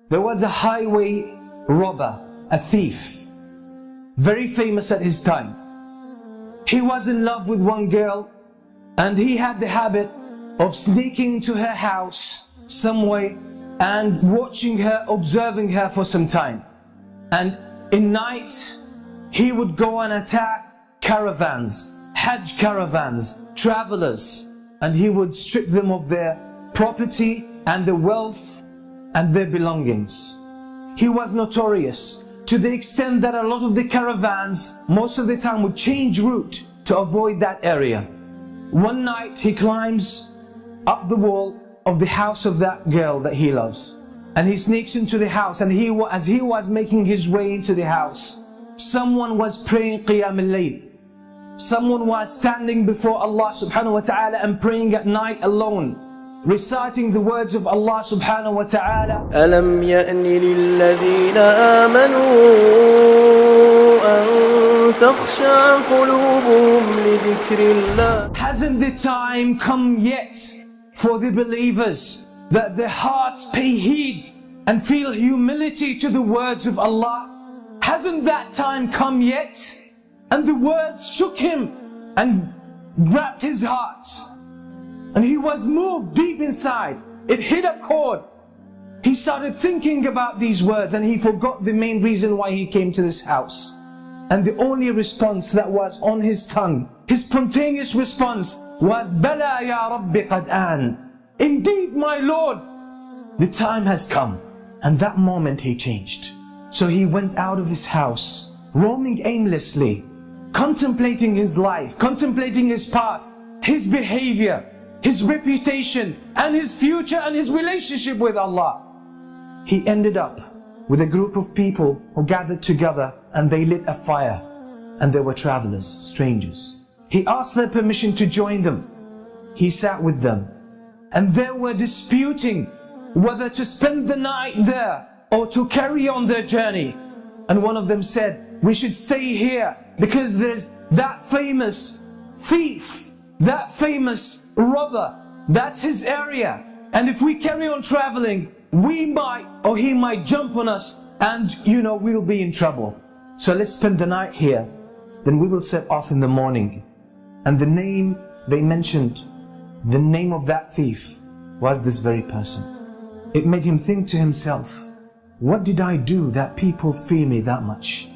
There was a highway robber, a thief, very famous at his time. He was in love with one girl, and he had the habit of sneaking into her house some way and watching her, observing her for some time. And in night, he would go and attack caravans, Hajj caravans, travelers, and he would strip them of their property and their wealth and their belongings. He was notorious to the extent that a lot of the caravans most of the time would change route to avoid that area. One night he climbs up the wall of the house of that girl that he loves, and he sneaks into the house, and as he was making his way into the house, someone was praying Qiyam al-Layl. Someone was standing before Allah subhanahu wa ta'ala and praying at night alone, reciting the words of Allah subhanahu wa ta'ala. أَلَمْ يَأْنِ لِلَّذِينَ آمَنُوا أَن تَخْشَعَ قُلُوبُهُمْ لِذِكْرِ اللَّهِ. Hasn't the time come yet for the believers that their hearts pay heed and feel humility to the words of Allah? Hasn't that time come yet? And the words shook him and grabbed his heart, and he was moved deep inside. It hit a chord. He started thinking about these words, and he forgot the main reason why he came to this house. And the only response that was on his tongue, his spontaneous response was, Bala ya Rabbi qad an. Indeed, my Lord, the time has come. And that moment he changed. So he went out of his house, roaming aimlessly, contemplating his life, contemplating his past, his behavior, his reputation, and his future, and his relationship with Allah. He ended up with a group of people who gathered together, and they lit a fire, and there were travelers, strangers. He asked their permission to join them. He sat with them, and they were disputing whether to spend the night there or to carry on their journey. And one of them said, we should stay here because there's that famous thief, that famous robber, that's his area. And if we carry on traveling, we might, or he might jump on us, and we'll be in trouble. So let's spend the night here, then we will set off in the morning. And the name they mentioned, the name of that thief was this very person. It made him think to himself, what did I do that people fear me that much?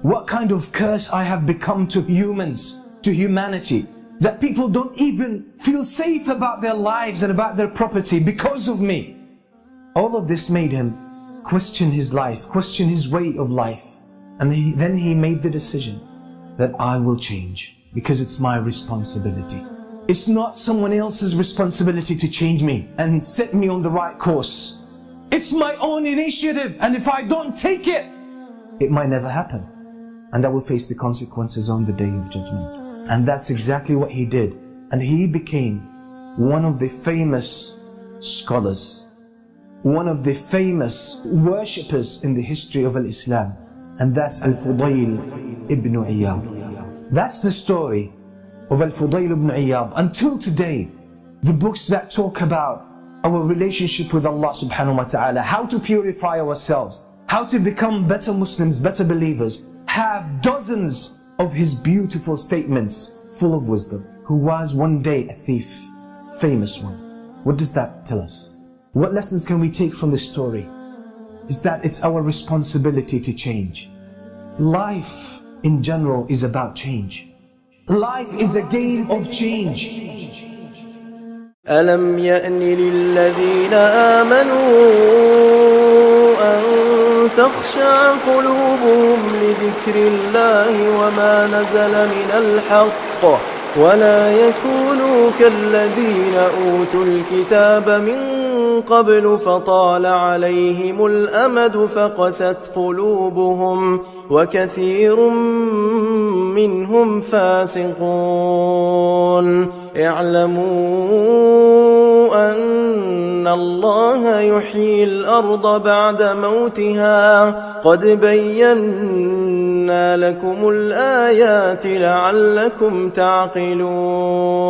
What kind of curse I have become to humans, to humanity, that people don't even feel safe about their lives and about their property because of me. All of this made him question his life, question his way of life. And then he made the decision that I will change because it's my responsibility. It's not someone else's responsibility to change me and set me on the right course. It's my own initiative, and if I don't take it, it might never happen. And I will face the consequences on the day of judgment. And that's exactly what he did. And he became one of the famous scholars, one of the famous worshippers in the history of Islam. And that's Al-Fudayl ibn Iyad. That's the story of Al-Fudayl ibn Iyad. Until today, the books that talk about our relationship with Allah subhanahu wa ta'ala, how to purify ourselves, how to become better Muslims, better believers, have dozens of his beautiful statements full of wisdom. Who was one day a thief, famous one. What does that tell us? What lessons can we take from this story? Is that it's our responsibility to change. Life in general is about change. Life is a game of change. أَلَمْ يَأْنِ لِلَّذِينَ آمَنُوا أَن تَخْشَعَ قُلُوبُهُمْ لِذِكْرِ اللَّهِ وَمَا نَزَلَ مِنَ الْحَقِّ وَلَا يَكُونُوا كَالَّذِينَ أُوتُوا الْكِتَابَ مِنْ قبل فطال عليهم الأمد فقست قلوبهم وكثير منهم فاسقون اعلموا أن الله يحيي الأرض بعد موتها قد بينا لكم الآيات لعلكم تعقلون